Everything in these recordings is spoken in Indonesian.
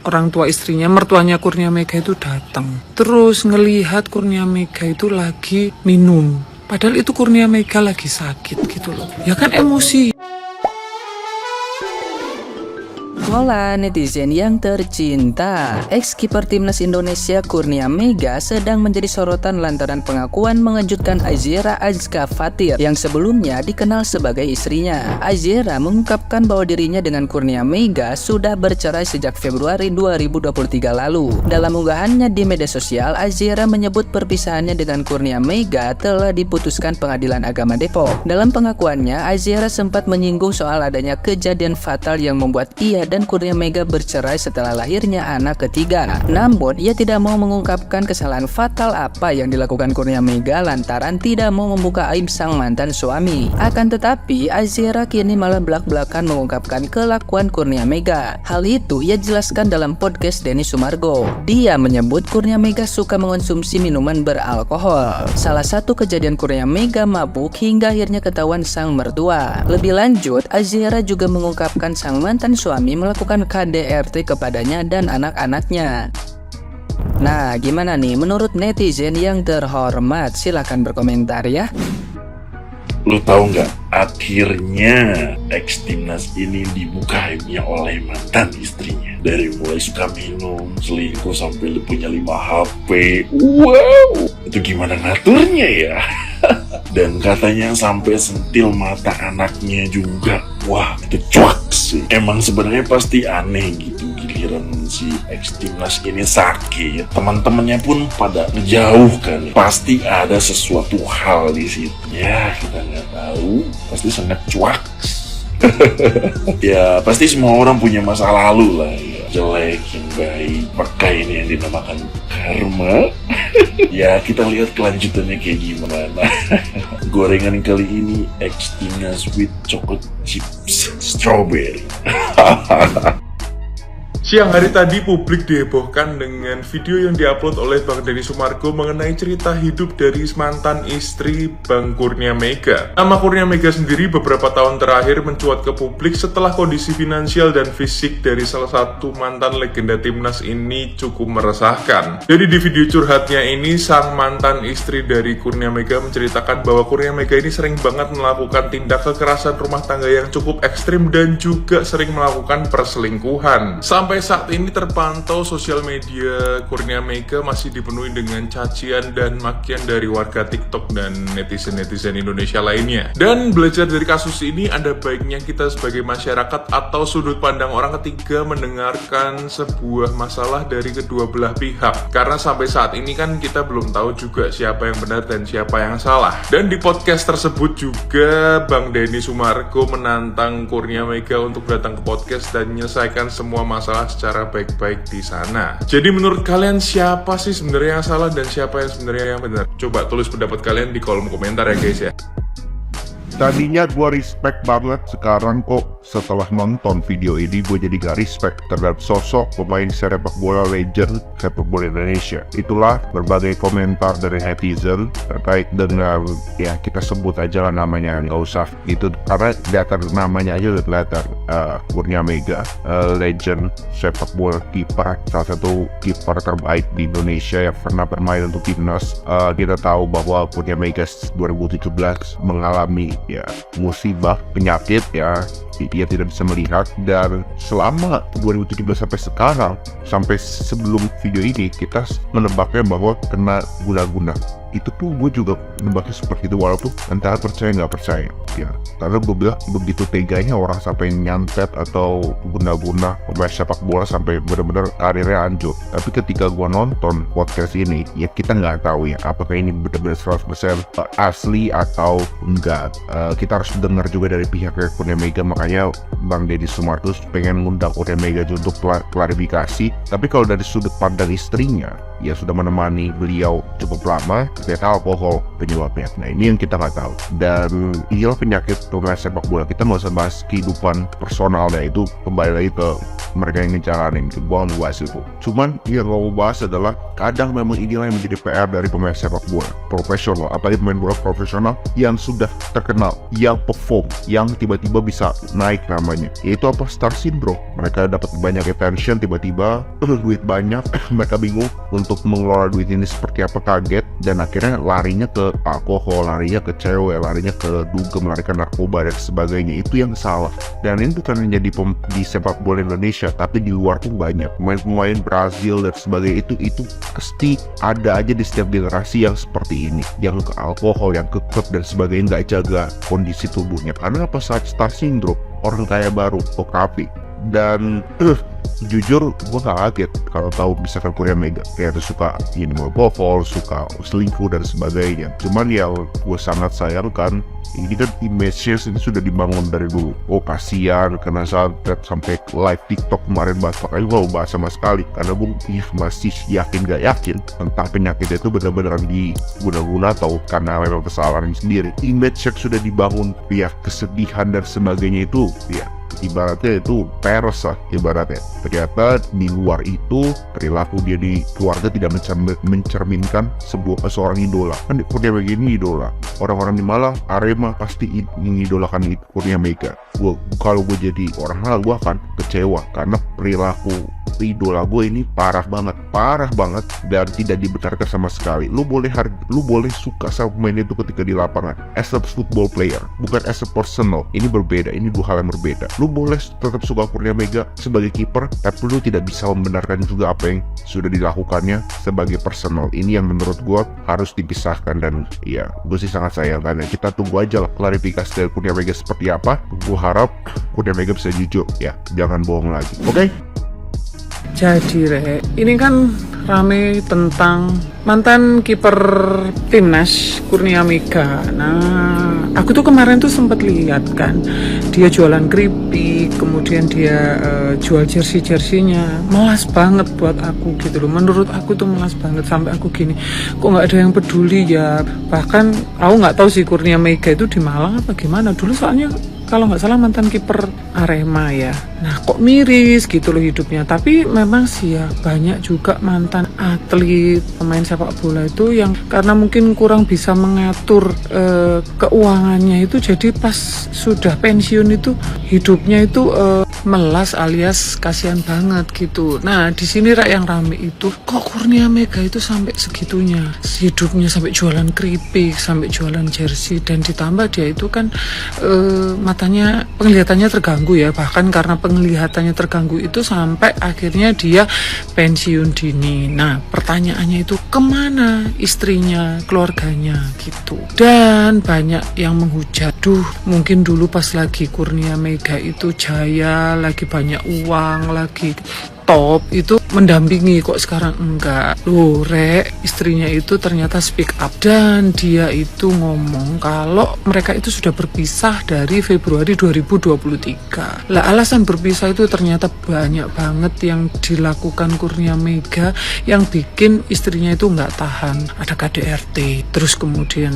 orang tua istrinya, mertuanya Kurnia Mega itu datang. Terus ngelihat Kurnia Mega itu lagi minum. Padahal itu Kurnia Mega lagi sakit gitu loh. Ya kan emosi. Hola netizen yang tercinta, ex-kiper timnas Indonesia Kurnia Mega sedang menjadi sorotan lantaran pengakuan mengejutkan Azera Azka Fatir yang sebelumnya dikenal sebagai istrinya. Azera mengungkapkan bahwa dirinya dengan Kurnia Mega sudah bercerai sejak Februari 2023 lalu. Dalam unggahannya di media sosial, Azera menyebut perpisahannya dengan Kurnia Mega telah diputuskan Pengadilan Agama Depok. Dalam pengakuannya, Azera sempat menyinggung soal adanya kejadian fatal yang membuat ia dan Kurnia Mega bercerai setelah lahirnya anak ketiga. Namun, ia tidak mau mengungkapkan kesalahan fatal apa yang dilakukan Kurnia Mega lantaran tidak mau membuka aib sang mantan suami. Akan tetapi, Azera kini malah belak-belakan mengungkapkan kelakuan Kurnia Mega. Hal itu ia jelaskan dalam podcast Denny Sumargo. Dia menyebut Kurnia Mega suka mengonsumsi minuman beralkohol. Salah satu kejadian Kurnia Mega mabuk hingga akhirnya ketahuan sang mertua. Lebih lanjut, Azera juga mengungkapkan sang mantan suami melakukan KDRT kepadanya dan anak-anaknya. Nah, gimana nih menurut netizen yang terhormat? Silahkan berkomentar ya. Lo tahu nggak? Akhirnya ex timnas ini dibuka aibnya oleh mantan istrinya. Dari mulai suka minum, selingkuh sampai punya 5 HP. Wow, itu gimana ngaturnya ya? Dan katanya sampai sentil mata anaknya juga. Wah, itu cuak sih. Emang sebenarnya pasti aneh gitu giliran si ex timnas ini sakit. Teman-temannya pun pada ngejauhkan. Pasti ada sesuatu hal di situ. Ya, kita nggak tahu. Pasti sangat cuak. Ya, pasti semua orang punya masa lalu lah ya. Jelek, yang baik, maka ini yang dinamakan karma. Ya, kita lihat kelanjutannya kayak gimana. Gorengan kali ini ex timnas with chocolate chips strawberry. Siang hari tadi publik dihebohkan dengan video yang diupload oleh Bang Denny Sumargo mengenai cerita hidup dari mantan istri Bang Kurnia Mega. Nama Kurnia Mega sendiri beberapa tahun terakhir mencuat ke publik setelah kondisi finansial dan fisik dari salah satu mantan legenda timnas ini cukup meresahkan. Jadi di video curhatnya ini, sang mantan istri dari Kurnia Mega menceritakan bahwa Kurnia Mega ini sering banget melakukan tindak kekerasan rumah tangga yang cukup ekstrim dan juga sering melakukan perselingkuhan. Sampai saat ini terpantau sosial media Kurnia Mega masih dipenuhi dengan cacian dan makian dari warga TikTok dan netizen-netizen Indonesia lainnya. Dan belajar dari kasus ini, ada baiknya kita sebagai masyarakat atau sudut pandang orang ketiga mendengarkan sebuah masalah dari kedua belah pihak. Karena sampai saat ini kan kita belum tahu juga siapa yang benar dan siapa yang salah. Dan di podcast tersebut juga Bang Denny Sumargo menantang Kurnia Mega untuk datang ke podcast dan menyelesaikan semua masalah secara baik-baik di sana. Jadi menurut kalian siapa sih sebenarnya yang salah dan siapa yang sebenarnya yang benar? Coba tulis pendapat kalian di kolom komentar ya guys ya. Tadinya gue respect banget, sekarang kok setelah nonton video ini gue jadi gak respect terhadap sosok pemain sepak bola legend sepak bola Indonesia. Itulah berbagai komentar dari netizen terkait dengan, ya kita sebut aja lah namanya, nggak usah itu karena data namanya aja udah kelihatan. Kurnia Mega, legend sepak bola, kiper, salah satu kiper terbaik di Indonesia yang pernah bermain untuk timnas. Kita tahu bahwa Kurnia Mega 2017 mengalami ya musibah penyakit, ya dia tidak bisa melihat, dan selama 2017 sampai sekarang, sampai sebelum video ini kita menebaknya bahwa kena guna-guna. Itu tuh gue juga menebaknya seperti itu, walaupun antara percaya nggak percaya ya, karena gue bilang begitu teganya orang sampai nyantet atau guna-guna pemain sepak bola sampai benar-benar karirnya hancur. Tapi ketika gue nonton podcast ini, ya kita nggak tahu ya apakah ini benar-benar 100% asli atau enggak. Kita harus dengar juga dari pihak Kurnia Mega, makanya Bang Denny Sumargo pengen ngundang Kurnia Mega untuk klarifikasi. Tapi kalau dari sudut pandang istrinya, ya sudah menemani beliau cukup lama, ternyata alkohol penyebabnya. Nah ini yang kita nggak tahu. Dan inilah penyakit pemain sepak bola. Kita nggak usah bahas kehidupan personalnya, itu kembali lagi ke mereka yang ngejalanin, gue nggak bahas itu. Cuman yang gue bahas adalah kadang memang inilah yang menjadi PR dari pemain sepak bola profesional, apalagi pemain bola profesional yang sudah terkenal, yang perform, yang tiba-tiba bisa naik namanya, yaitu apa? Star syndrome. Mereka dapat banyak attention, tiba-tiba duit banyak, mereka bingung untuk mengelola duit ini seperti apa, kaget, dan akhirnya larinya ke alkohol, larinya ke cewek, larinya ke dugem, lari ke narkoba dan sebagainya. Itu yang salah. Dan ini bukan hanya di sepak bola Indonesia, tapi di luar pun banyak pemain-pemain Brazil dan sebagainya. Itu pasti ada aja di setiap generasi yang seperti ini, yang ke alkohol, yang ke klub dan sebagainya, nggak jaga kondisi tubuhnya. Karena apa? Saat star syndrome, orang kaya baru, Okapi. Dan jujur gue gak kaget kalau tahu misalkan Kurnia Mega kayak suka ini mau bofol, suka selingkuh dan sebagainya. Cuman ya gue sangat sayangkan ini kan image-nya ini sudah dibangun dari dulu. Oh kasihan karena sampai live TikTok kemarin bahas, makanya gue bahas sama sekali karena gue masih yakin gak yakin tentang penyakit itu benar-benar diguna-guna atau karena memang kesalahan sendiri. Image yang sudah dibangun, ya kesedihan dan sebagainya itu ya ibaratnya itu peres lah ibaratnya. Ternyata di luar itu perilaku dia di keluarga tidak mencerminkan seorang idola. Kan Kurnia Mega ini idola. Orang-orang di Malang, Arema pasti mengidolakan Kurnia Mega. Kalau gue jadi orang hal, gue akan kecewa karena perilaku idola gue ini parah banget dan tidak dibenarkan sama sekali. Lu boleh suka sama pemain itu ketika di lapangan as a football player, bukan as a personal. Ini berbeda, ini dua hal yang berbeda. Lu boleh tetap suka Kurnia Mega sebagai kiper, tapi lu tidak bisa membenarkan juga apa yang sudah dilakukannya sebagai personal. Ini yang menurut gue harus dipisahkan dan ya gue sih sangat sayangkan. Kita tunggu aja lah klarifikasi dari Kurnia Mega seperti apa. Gue harap Kurnia Mega bisa jujur ya, jangan bohong lagi. Oke? Jadi Rek, ini kan rame tentang mantan kiper timnas Kurnia Mega. Nah, aku tuh kemarin tuh sempat lihat kan, dia jualan keripik, kemudian dia jual jersey-jerseynya. Melas banget buat aku gitu loh. Menurut aku tuh melas banget sampai aku gini, kok nggak ada yang peduli ya. Bahkan aku nggak tahu sih Kurnia Mega itu di Malang apa gimana dulu, soalnya kalau nggak salah mantan kiper Arema ya. Nah kok miris gitu loh hidupnya. Tapi memang sih ya banyak juga mantan atlet, pemain sepak bola itu yang karena mungkin kurang bisa mengatur keuangannya itu, jadi pas sudah pensiun itu hidupnya itu melas alias kasihan banget gitu. Nah di sini yang rame itu kok Kurnia Mega itu sampai segitunya, hidupnya sampai jualan keripik, sampai jualan jersey, dan ditambah dia itu kan penglihatannya terganggu ya. Bahkan karena penglihatannya terganggu itu sampai akhirnya dia pensiun dini. Nah pertanyaannya itu kemana istrinya, keluarganya gitu. Dan banyak yang menghujat, mungkin dulu pas lagi Kurnia Mega itu jaya, lagi banyak uang, lagi top, itu mendampingi, kok sekarang enggak. Loh Rek, istrinya itu ternyata speak up dan dia itu ngomong kalau mereka itu sudah berpisah dari Februari 2023. Lah alasan berpisah itu ternyata banyak banget yang dilakukan Kurnia Mega yang bikin istrinya itu nggak tahan. Ada KDRT, terus kemudian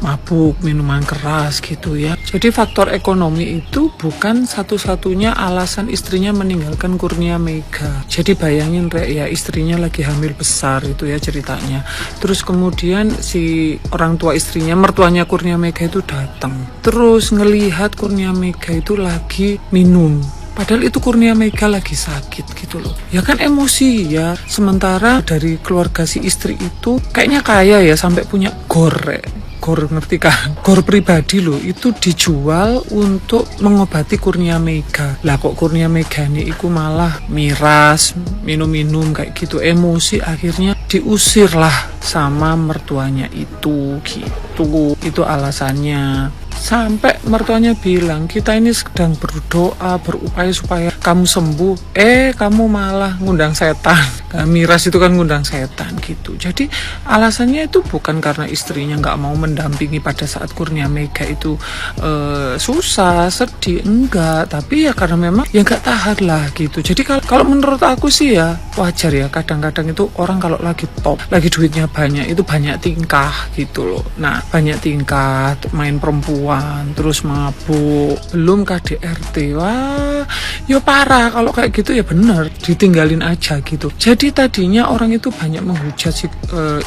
mabuk, minuman keras gitu ya. Jadi faktor ekonomi itu bukan satu-satunya alasan istrinya meninggalkan Kurnia Mega. Jadi bayangin Rek ya, istrinya lagi hamil besar itu ya ceritanya. Terus kemudian si orang tua istrinya, mertuanya Kurnia Mega itu datang, terus ngelihat Kurnia Mega itu lagi minum. Padahal itu Kurnia Mega lagi sakit gitu loh. Ya kan emosi ya. Sementara dari keluarga si istri itu kayaknya kaya ya, sampai punya gor. Gor, ngerti kan? Gor pribadi loh, itu dijual untuk mengobati Kurnia Mega. Lah kok Kurnia Mega ini iku malah miras, minum-minum kayak gitu, emosi, akhirnya diusir lah sama mertuanya itu gitu. Itu alasannya. Sampai mertuanya bilang, kita ini sedang berdoa, berupaya supaya kamu sembuh, kamu malah ngundang setan. miras itu kan ngundang setan gitu. Jadi alasannya itu bukan karena istrinya nggak mau mendampingi pada saat Kurnia Mega itu susah, sedih, enggak, tapi ya karena memang ya nggak tahan lah gitu. Jadi kalau menurut aku sih ya wajar ya, kadang-kadang itu orang kalau lagi top, lagi duitnya banyak, itu banyak tingkah gitu loh. Nah, banyak tingkah, main perempuan, terus mabuk, belum KDRT, wah ya parah. Kalau kayak gitu ya bener ditinggalin aja gitu. Jadi tadinya orang itu banyak menghujat si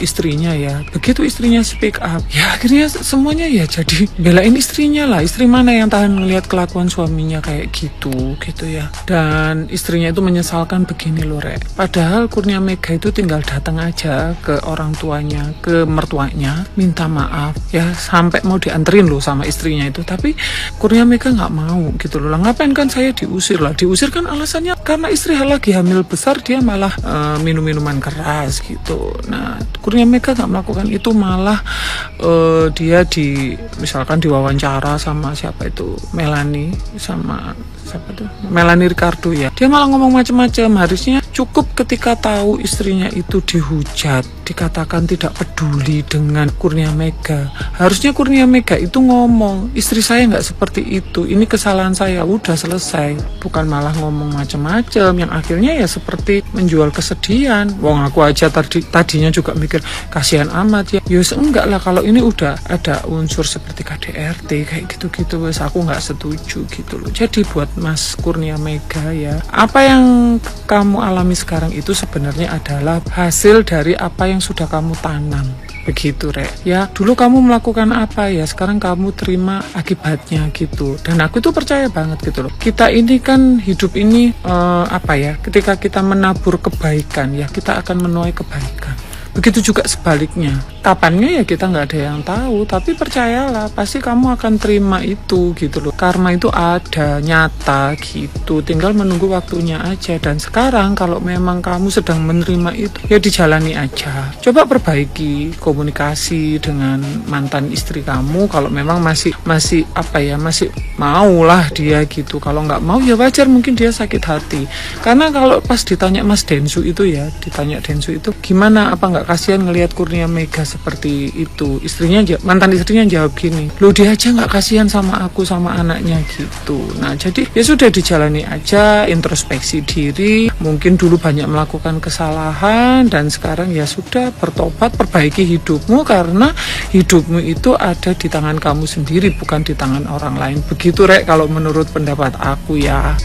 istrinya ya. Begitu istrinya speak up, ya akhirnya semuanya ya jadi belain istrinya lah. Istri mana yang tahan ngelihat kelakuan suaminya kayak gitu ya. Dan istrinya itu menyesalkan begini loh Rek. Padahal Kurnia Mega itu tinggal datang aja ke orang tuanya, ke mertuanya, minta maaf ya, sampai mau dianterin loh sama istrinya itu. Tapi Kurnia Mega nggak mau gitu loh. Lah ngapain kan saya diusir lah. Diusir kan alasannya karena istri lagi hamil besar, dia malah minum minuman keras gitu. Nah, Kurnia Mega nggak melakukan itu, malah dia misalkan diwawancara sama siapa itu, Melanie, sama siapa tuh, Melanie Ricardo ya, dia malah ngomong macam-macam. Harusnya cukup ketika tahu istrinya itu dihujat, dikatakan tidak peduli dengan Kurnia Mega. Harusnya Kurnia Mega itu ngomong, istri saya nggak seperti itu, ini kesalahan saya, udah selesai. Bukan malah ngomong macam-macam yang akhirnya ya seperti menjual kesedihan. Wong aku aja tadinya juga mikir kasihan amat ya. Yus enggak lah, kalau ini udah ada unsur seperti KDRT kayak gitu-gitu, wes aku nggak setuju gitu loh. Jadi buat Mas Kurnia Mega ya, apa yang kamu alami sekarang itu sebenarnya adalah hasil dari apa yang sudah kamu tanam. Begitu Rek ya, dulu kamu melakukan apa ya, sekarang kamu terima akibatnya gitu. Dan aku tuh percaya banget gitu loh, kita ini kan hidup ini ketika kita menabur kebaikan ya, kita akan menuai kebaikan. Begitu juga sebaliknya, kapannya ya kita nggak ada yang tahu, tapi percayalah pasti kamu akan terima itu gitu loh. Karma itu ada, nyata gitu, tinggal menunggu waktunya aja. Dan sekarang kalau memang kamu sedang menerima itu, ya dijalani aja. Coba perbaiki komunikasi dengan mantan istri kamu, kalau memang masih maulah dia gitu. Kalau nggak mau ya wajar, mungkin dia sakit hati. Karena kalau pas ditanya Mas Densu itu ya, gimana, apa nggak kasihan ngelihat Kurnia Mega seperti itu? Mantan istrinya jawab gini, loh dia aja nggak kasihan sama aku, sama anaknya gitu. Nah jadi ya sudah, dijalani aja, introspeksi diri, mungkin dulu banyak melakukan kesalahan dan sekarang ya sudah, bertobat, perbaiki hidupmu, karena hidupmu itu ada di tangan kamu sendiri, bukan di tangan orang lain. Begitu Rek kalau menurut pendapat aku ya.